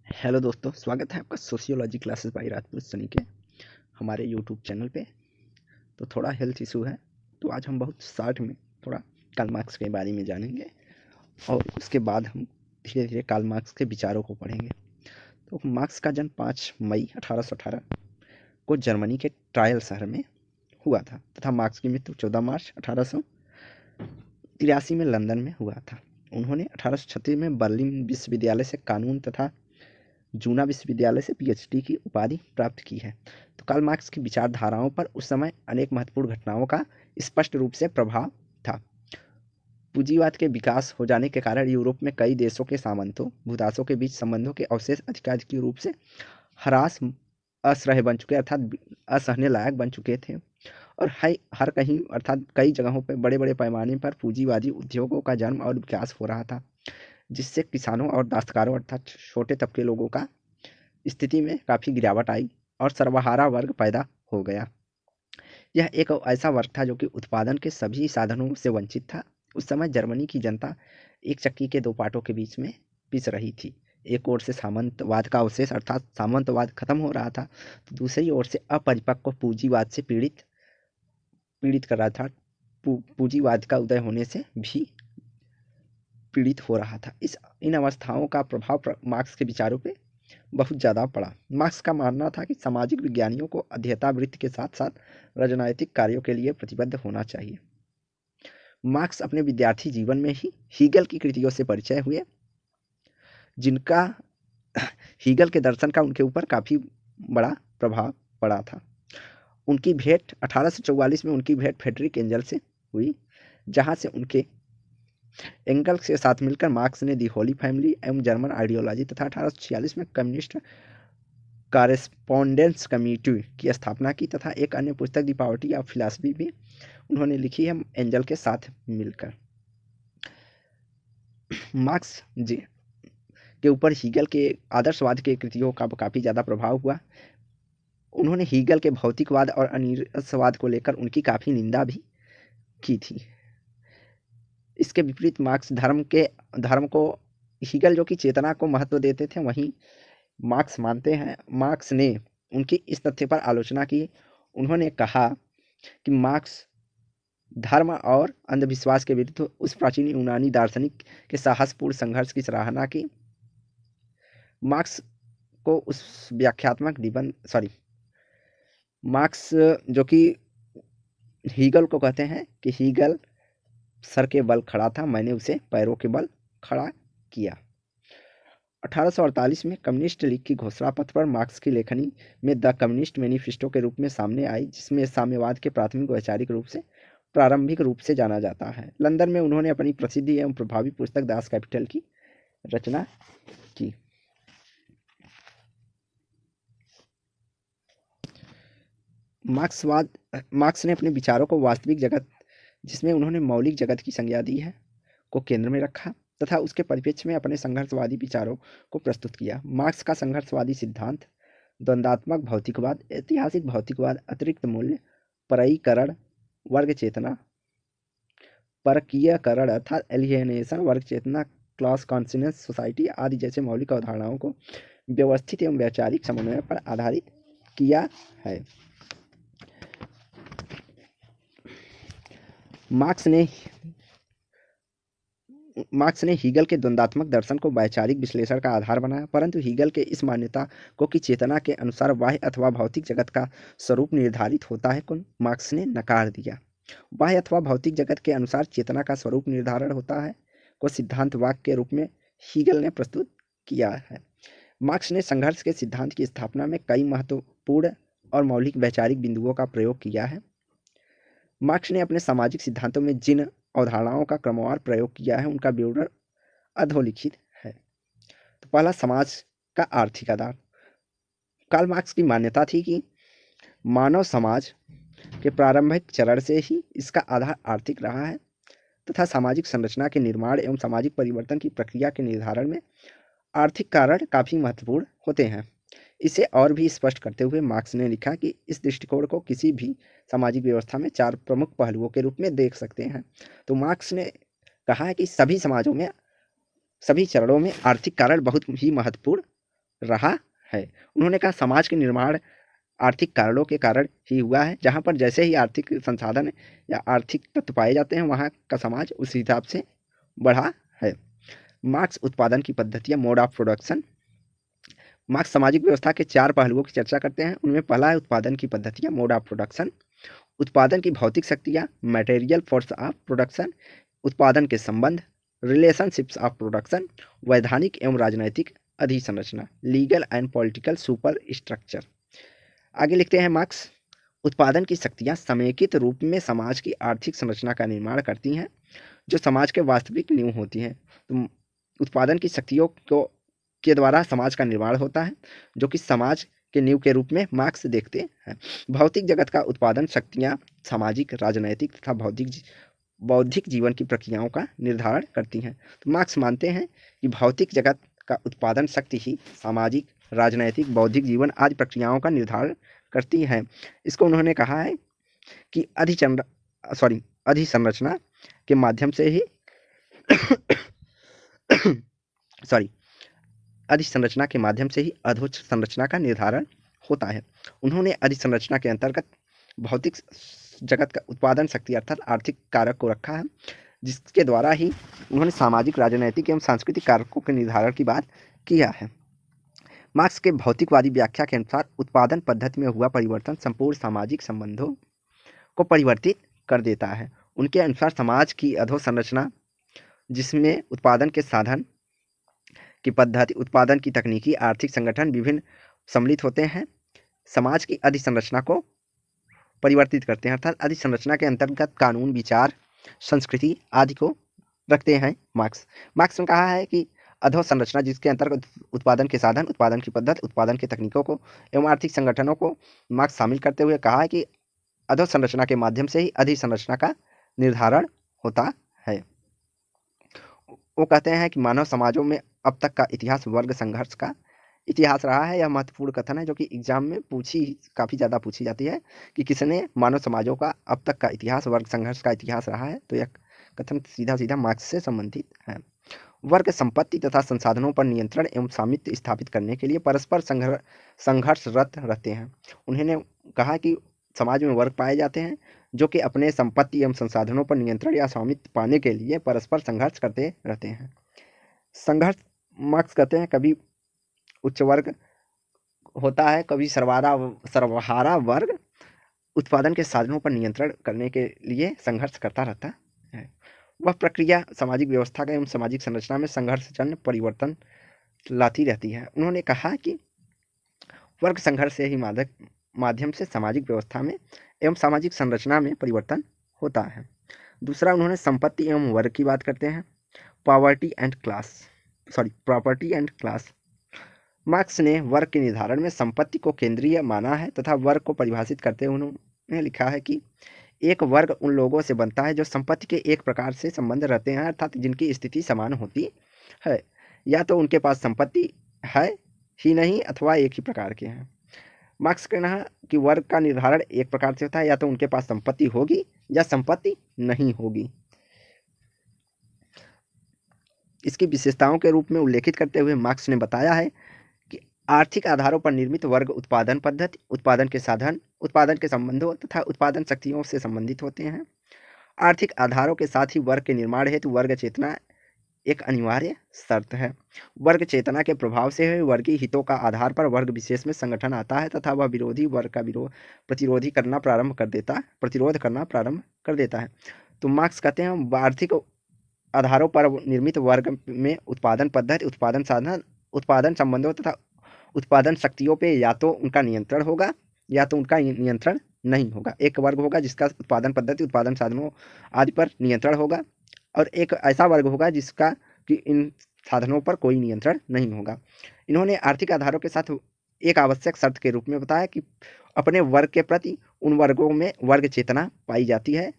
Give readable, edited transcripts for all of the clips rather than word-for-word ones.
Hello दोस्तों, स्वागत है आपका sociology classes bye Rajput Sunny के हमारे यूट्यूब चैनल पे। तो थोड़ा हेल्थ इशू है, तो आज हम बहुत शॉर्ट में थोड़ा कार्ल मार्क्स के बारे में जानेंगे और उसके बाद हम धीरे धीरे कार्ल मार्क्स के विचारों को पढ़ेंगे। तो मार्क्स का जन्म 5 मई 1818 को जर्मनी के ट्रायल शहर में हुआ था तथा मार्क्स की मृत्यु 14 मार्च 1883 में लंदन में हुआ था। उन्होंने 1836 में बर्लिन विश्वविद्यालय से कानून तथा जूना विश्वविद्यालय से पीएचडी की उपाधि प्राप्त की है। तो कार्ल मार्क्स की विचारधाराओं पर उस समय अनेक महत्वपूर्ण घटनाओं का स्पष्ट रूप से प्रभाव था। पूंजीवाद के विकास हो जाने के कारण यूरोप में कई देशों के सामंतों भूदासों के बीच संबंधों के अवशेष अधिकारिक रूप से हरास असह्य बन चुके अर्थात असहने लायक बन चुके थे और हर कहीं अर्थात कई जगहों पर बड़े बड़े पैमाने पर पूंजीवादी उद्योगों का जन्म और विकास हो रहा था, जिससे किसानों और दस्तकारों अर्थात छोटे तबके लोगों का स्थिति में काफ़ी गिरावट आई और सर्वहारा वर्ग पैदा हो गया। यह एक ऐसा वर्ग था जो कि उत्पादन के सभी साधनों से वंचित था। उस समय जर्मनी की जनता एक चक्की के दो पाटों के बीच में पिस रही थी। एक ओर से सामंतवाद का अवशेष अर्थात सामंतवाद खत्म हो रहा था, तो दूसरी ओर से अपरिपक्व पूंजीवाद से पीड़ित कर रहा था। पूंजीवाद का उदय होने से भी पीड़ित हो रहा था। इन अवस्थाओं का प्रभाव मार्क्स के विचारों पे बहुत ज़्यादा पड़ा। मार्क्स का मानना था कि सामाजिक विज्ञानियों को अध्येता वृत्ति के साथ साथ राजनैतिक कार्यों के लिए प्रतिबद्ध होना चाहिए। मार्क्स अपने विद्यार्थी जीवन में ही हीगल की कृतियों से परिचय हुए, जिनका हीगल के दर्शन का उनके ऊपर काफ़ी बड़ा प्रभाव पड़ा था। उनकी भेंट 1844 में उनकी भेंट फ्रेडरिक एंजल से हुई, जहाँ से उनके एंगल्स के साथ मिलकर मार्क्स ने दी होली फैमिली एवं जर्मन आइडियोलॉजी तथा 1846 में कम्युनिस्ट कॉरेस्पॉन्डेंस कमेटी की स्थापना की तथा एक अन्य पुस्तक दी पावर्टी ऑफ फिलॉसफी भी उन्होंने लिखी है एंजल के साथ मिलकर। मार्क्स जी के ऊपर हीगल के आदर्शवाद के कृतियों का काफ़ी ज़्यादा प्रभाव हुआ। उन्होंने हीगल के भौतिकवाद और अनिरसवाद को लेकर उनकी काफ़ी निंदा भी की थी। इसके विपरीत मार्क्स धर्म को हीगल जो कि चेतना को महत्व देते थे, वहीं मार्क्स मानते हैं। मार्क्स ने उनकी इस तथ्य पर आलोचना की। उन्होंने कहा कि मार्क्स धर्म और अंधविश्वास के विरुद्ध उस प्राचीन यूनानी दार्शनिक के साहसपूर्ण संघर्ष की सराहना की। मार्क्स को उस व्याख्यात्मक निबंध मार्क्स जो कि हीगल को कहते हैं कि हीगल सर के बल खड़ा था, मैंने उसे पैरों के बल खड़ा किया। 1848 में कम्युनिस्ट लीग की घोषणा पत्र पर मार्क्स की लेखनी में द कम्युनिस्ट मैनिफेस्टो के रूप में सामने आई, जिसमें साम्यवाद के प्राथमिक वैचारिक रूप से प्रारंभिक रूप से जाना जाता है। लंदन में उन्होंने अपनी प्रसिद्धि एवं प्रभावी पुस्तक दास कैपिटल की रचना की। मार्क्स ने अपने विचारों को वास्तविक जगत, जिसमें उन्होंने मौलिक जगत की संज्ञा दी है, को केंद्र में रखा तथा उसके परिप्रेक्ष्य में अपने संघर्षवादी विचारों को प्रस्तुत किया। मार्क्स का संघर्षवादी सिद्धांत द्वंदात्मक भौतिकवाद, ऐतिहासिक भौतिकवाद, अतिरिक्त मूल्य, परईकरण, वर्ग चेतना, परकीयकरण अर्थात एलियनेशन, वर्ग चेतना, क्लास कॉन्शियस सोसाइटी आदि जैसे मौलिक अवधारणाओं को व्यवस्थित एवं वैचारिक समन्वय पर आधारित किया है। मार्क्स ने हीगल के द्वंदात्मक दर्शन को वैचारिक विश्लेषण का आधार बनाया, परंतु हीगल के इस मान्यता को कि चेतना के अनुसार बाह्य अथवा भौतिक जगत का स्वरूप निर्धारित होता है को मार्क्स ने नकार दिया। बाह्य अथवा भौतिक जगत के अनुसार चेतना का स्वरूप निर्धारण होता है को सिद्धांत वाक्य के रूप में हीगल ने प्रस्तुत किया है। मार्क्स ने संघर्ष के सिद्धांत की स्थापना में कई महत्वपूर्ण और मौलिक वैचारिक बिंदुओं का प्रयोग किया है। मार्क्स ने अपने सामाजिक सिद्धांतों में जिन अवधारणाओं का क्रमवार प्रयोग किया है, उनका विवरण अधोलिखित है। तो पहला, समाज का आर्थिक आधार। कार्ल मार्क्स की मान्यता थी कि मानव समाज के प्रारंभिक चरण से ही इसका आधार आर्थिक रहा है तथा सामाजिक संरचना के निर्माण एवं सामाजिक परिवर्तन की प्रक्रिया के निर्धारण में आर्थिक कारण काफ़ी महत्वपूर्ण होते हैं। इसे और भी स्पष्ट करते हुए मार्क्स ने लिखा कि इस दृष्टिकोण को किसी भी सामाजिक व्यवस्था में 4 प्रमुख पहलुओं के रूप में देख सकते हैं। तो मार्क्स ने कहा है कि सभी समाजों में, सभी चरणों में आर्थिक कारण बहुत ही महत्वपूर्ण रहा है। उन्होंने कहा समाज के निर्माण आर्थिक कारणों के कारण ही हुआ है। जहाँ पर जैसे ही आर्थिक संसाधन या आर्थिक तत्व पाए जाते हैं वहाँ का समाज उस हिसाब से बढ़ा है। मार्क्स उत्पादन की पद्धतियाँ, मोड ऑफ प्रोडक्शन। मार्क्स सामाजिक व्यवस्था के 4 पहलुओं की चर्चा करते हैं। उनमें पहला है उत्पादन की पद्धतियाँ, मोड ऑफ प्रोडक्शन। उत्पादन की भौतिक शक्तियाँ, मटेरियल फोर्स ऑफ प्रोडक्शन। उत्पादन के संबंध, रिलेशनशिप्स ऑफ प्रोडक्शन। वैधानिक एवं राजनैतिक अधिसंरचना, legal and political superstructure. आगे लिखते हैं मार्क्स, उत्पादन की शक्तियाँ समेकित रूप में समाज की आर्थिक संरचना का निर्माण करती हैं जो समाज के वास्तविक नींव होती हैं। तो उत्पादन की शक्तियों को के द्वारा समाज का निर्माण होता है जो कि समाज के नींव के रूप में मार्क्स देखते हैं। भौतिक जगत का उत्पादन शक्तियाँ सामाजिक, राजनैतिक तथा बौद्धिक जीवन की प्रक्रियाओं का निर्धारण करती हैं। तो मार्क्स मानते हैं कि भौतिक जगत का उत्पादन शक्ति ही सामाजिक, राजनैतिक, बौद्धिक जीवन आदि प्रक्रियाओं का निर्धारण करती है। इसको उन्होंने कहा है कि अधिसंरचना के माध्यम से ही अधिसंरचना के माध्यम से ही अधोसंरचना का निर्धारण होता है। उन्होंने अधिसंरचना के अंतर्गत भौतिक जगत का उत्पादन शक्ति अर्थात आर्थिक कारक को रखा है, जिसके द्वारा ही उन्होंने सामाजिक, राजनैतिक एवं सांस्कृतिक कारकों के निर्धारण की बात किया है। मार्क्स के भौतिकवादी व्याख्या के अनुसार उत्पादन पद्धति में हुआ परिवर्तन संपूर्ण सामाजिक संबंधों को परिवर्तित कर देता है। उनके अनुसार समाज की अधोसंरचना, जिसमें उत्पादन के साधन की पद्धति, उत्पादन की तकनीकी, आर्थिक संगठन विभिन्न सम्मिलित होते हैं, समाज की अधिसंरचना को परिवर्तित करते हैं। अर्थात अधिसंरचना के अंतर्गत कानून, विचार, संस्कृति आदि को रखते हैं। मार्क्स ने कहा है कि अधोसंरचना, जिसके अंतर्गत उत्पादन के साधन, उत्पादन की पद्धति, उत्पादन की तकनीकों को एवं आर्थिक संगठनों को मार्क्स शामिल करते हुए कहा है कि अधोसंरचना के माध्यम से ही अधिसंरचना का निर्धारण होता है। वो कहते हैं कि मानव समाजों में अब तक का इतिहास वर्ग संघर्ष का इतिहास रहा है। यह महत्वपूर्ण कथन है जो कि एग्जाम में काफ़ी ज़्यादा पूछी जाती है कि किसने मानव समाजों का अब तक का इतिहास वर्ग संघर्ष का इतिहास रहा है। तो यह कथन सीधा सीधा मार्क्स से संबंधित है। वर्ग संपत्ति तथा संसाधनों पर नियंत्रण एवं स्वामित्व स्थापित करने के लिए परस्पर संघर्षरत रहते हैं। उन्होंने कहा कि समाज में वर्ग पाए जाते हैं जो कि अपने संपत्ति एवं संसाधनों पर नियंत्रण या स्वामित्व पाने के लिए परस्पर संघर्ष करते रहते हैं। संघर्ष, मार्क्स कहते हैं, कभी उच्च वर्ग होता है, कभी सर्वहारा वर्ग उत्पादन के साधनों पर नियंत्रण करने के लिए संघर्ष करता रहता है। वह प्रक्रिया सामाजिक व्यवस्था का एवं सामाजिक संरचना में संघर्षजन्य परिवर्तन लाती रहती है। उन्होंने कहा कि वर्ग संघर्ष से ही माध्यम से सामाजिक व्यवस्था में एवं सामाजिक संरचना में परिवर्तन होता है। दूसरा, उन्होंने संपत्ति एवं वर्ग की बात करते हैं, प्रॉपर्टी एंड क्लास। मार्क्स ने वर्ग के निर्धारण में संपत्ति को केंद्रीय माना है तथा वर्ग को परिभाषित करते हुए उन्होंने लिखा है कि एक वर्ग उन लोगों से बनता है जो संपत्ति के एक प्रकार से संबंध रहते हैं, अर्थात जिनकी स्थिति समान होती है, या तो उनके पास संपत्ति है ही नहीं अथवा एक ही प्रकार के हैं। मार्क्स का कहना है कि वर्ग का निर्धारण एक प्रकार से होता है, या तो उनके पास संपत्ति होगी या संपत्ति नहीं होगी। इसकी विशेषताओं के रूप में उल्लेखित करते हुए मार्क्स ने बताया है कि आर्थिक आधारों पर निर्मित वर्ग उत्पादन पद्धति, उत्पादन के साधन, उत्पादन के संबंधों तथा उत्पादन शक्तियों से संबंधित होते हैं। आर्थिक आधारों के साथ ही वर्ग के निर्माण हेतु वर्ग चेतना एक अनिवार्य शर्त है। वर्ग चेतना के प्रभाव से वर्गीय हितों का आधार पर वर्ग विशेष में संगठन आता है तथा वह विरोधी वर्ग का प्रतिरोध करना प्रारंभ कर देता है। तो मार्क्स कहते हैं आर्थिक आधारों पर निर्मित वर्ग में उत्पादन पद्धति, उत्पादन साधन, उत्पादन संबंधों तथा उत्पादन शक्तियों पे या तो उनका नियंत्रण होगा या तो उनका नियंत्रण नहीं होगा। एक वर्ग होगा जिसका उत्पादन पद्धति, उत्पादन साधनों आदि पर नियंत्रण होगा, और एक ऐसा वर्ग होगा जिसका कि इन साधनों पर कोई नियंत्रण नहीं होगा। इन्होंने आर्थिक आधारों के साथ एक आवश्यक शर्त के रूप में बताया कि अपने वर्ग के प्रति उन वर्गों में वर्ग चेतना पाई जाती है।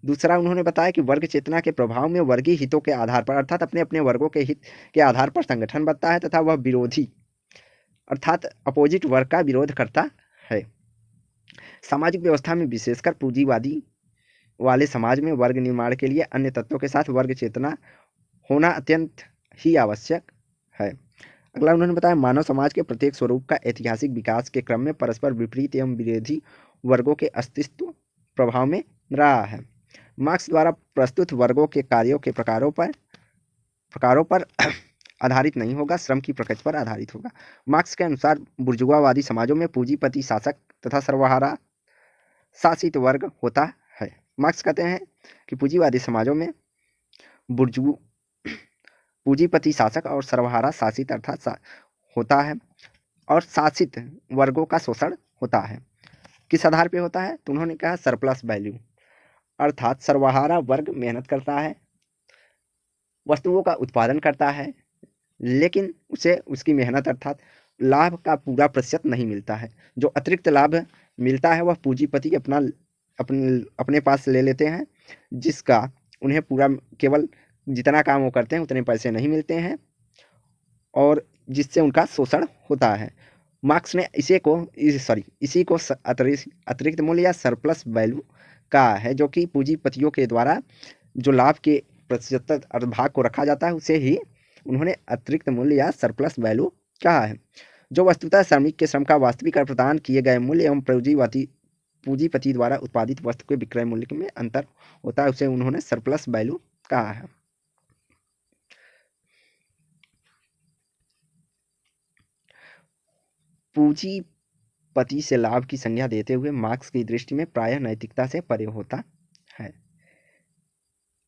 दूसरा, उन्होंने बताया कि वर्ग चेतना के प्रभाव में वर्गीय हितों के आधार पर अर्थात अपने अपने वर्गों के हित के आधार पर संगठन बनता है तथा वह विरोधी अर्थात अपोजिट वर्ग का विरोध करता है। सामाजिक व्यवस्था में विशेषकर पूंजीवादी वाले समाज में वर्ग निर्माण के लिए अन्य तत्वों के साथ वर्ग चेतना होना अत्यंत ही आवश्यक है। अगला उन्होंने बताया मानव समाज के प्रत्येक स्वरूप का ऐतिहासिक विकास के क्रम में परस्पर विपरीत एवं विरोधी वर्गों के अस्तित्व प्रभाव में रहा है। मार्क्स द्वारा प्रस्तुत वर्गों के कार्यों के प्रकारों पर आधारित नहीं होगा, श्रम की प्रकृति पर आधारित होगा। मार्क्स के अनुसार बुर्जुआवादी समाजों में पूंजीपति शासक तथा सर्वहारा शासित वर्ग होता है। मार्क्स कहते हैं कि पूंजीवादी समाजों में पूंजीपति शासक और सर्वहारा शासित अर्थात होता है और शासित वर्गों का शोषण होता है। किस आधार पे होता है? तो उन्होंने कहा सरप्लस वैल्यू, अर्थात सर्वहारा वर्ग मेहनत करता है, वस्तुओं का उत्पादन करता है, लेकिन उसे उसकी मेहनत अर्थात लाभ का पूरा प्रतिशत नहीं मिलता है। जो अतिरिक्त लाभ मिलता है वह पूंजीपति अपने पास ले लेते हैं, जिसका उन्हें पूरा केवल जितना काम वो करते हैं उतने पैसे नहीं मिलते हैं और जिससे उनका शोषण होता है। मार्क्स ने इसी को अतिरिक्त मूल्य या सरप्लस वैल्यू कहा है, जो कि पूंजीपतियों के द्वारा जो लाभ के प्रतिशत भाग को रखा जाता है उसे ही उन्होंने अतिरिक्त मूल्य या सरप्लस वैल्यू कहा है। जो वस्तुतः श्रमिक के श्रम का वास्तविक प्रदान किए गए मूल्य एवं पूंजीपति द्वारा उत्पादित वस्तु के विक्रय मूल्य में अंतर होता है उसे उन्होंने सरप्लस वैल्यू कहा है। पूंजीपति से लाभ की संज्ञा देते हुए मार्क्स की दृष्टि में प्रायः नैतिकता से परे होता है।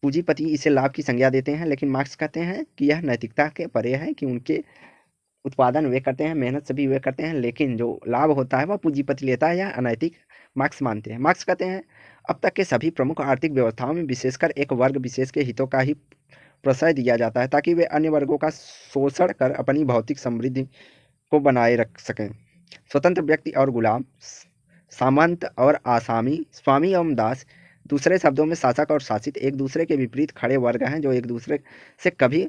पूंजीपति इसे लाभ की संज्ञा देते हैं, लेकिन मार्क्स कहते हैं कि यह नैतिकता के परे है कि उनके उत्पादन वे करते हैं, मेहनत सभी वे करते हैं, लेकिन जो लाभ होता है वह पूंजीपति लेता है, या अनैतिक मार्क्स मानते हैं। मार्क्स कहते हैं अब तक के सभी प्रमुख आर्थिक व्यवस्थाओं में विशेषकर एक वर्ग विशेष के हितों का ही प्रश्रय दिया जाता है ताकि वे अन्य वर्गों का शोषण कर अपनी भौतिक समृद्धि को बनाए रख सकें। स्वतंत्र व्यक्ति और गुलाम, सामंत और आसामी, स्वामी एवं दास, दूसरे शब्दों में शासक और शासित एक दूसरे के विपरीत खड़े वर्ग हैं जो एक दूसरे से कभी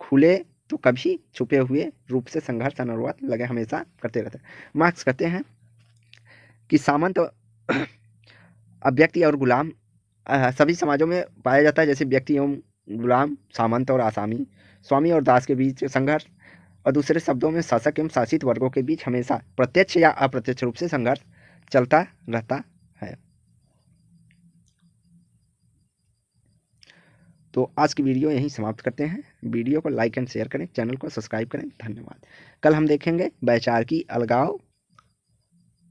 खुले तो कभी छुपे हुए रूप से संघर्ष अनुरोध लगे हमेशा करते रहते हैं। मार्क्स कहते हैं कि सामंत व्यक्ति और गुलाम सभी समाजों में पाया जाता है, जैसे व्यक्ति एवं गुलाम, सामंत और आसामी, स्वामी और दास के बीच संघर्ष, और दूसरे शब्दों में शासक एवं शासित वर्गों के बीच हमेशा प्रत्यक्ष या अप्रत्यक्ष रूप से संघर्ष चलता रहता है। तो आज की वीडियो यहीं समाप्त करते हैं। वीडियो को लाइक एंड शेयर करें, चैनल को सब्सक्राइब करें। धन्यवाद। कल हम देखेंगे वैचारिकी अलगाव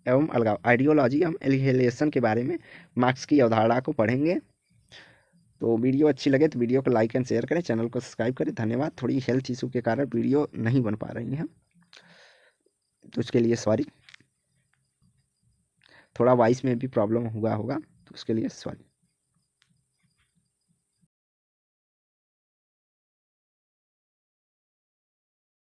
आइडियोलॉजी एवं एलिहेलेशन के बारे में, मार्क्स की अवधारणा को पढ़ेंगे। तो वीडियो अच्छी लगे तो वीडियो को लाइक एंड शेयर करें, चैनल को सब्सक्राइब करें। धन्यवाद। थोड़ी हेल्थ इशू के कारण वीडियो नहीं बन पा रही है, तो उसके लिए सॉरी। थोड़ा वॉइस में भी प्रॉब्लम हुआ होगा, तो उसके लिए सॉरी।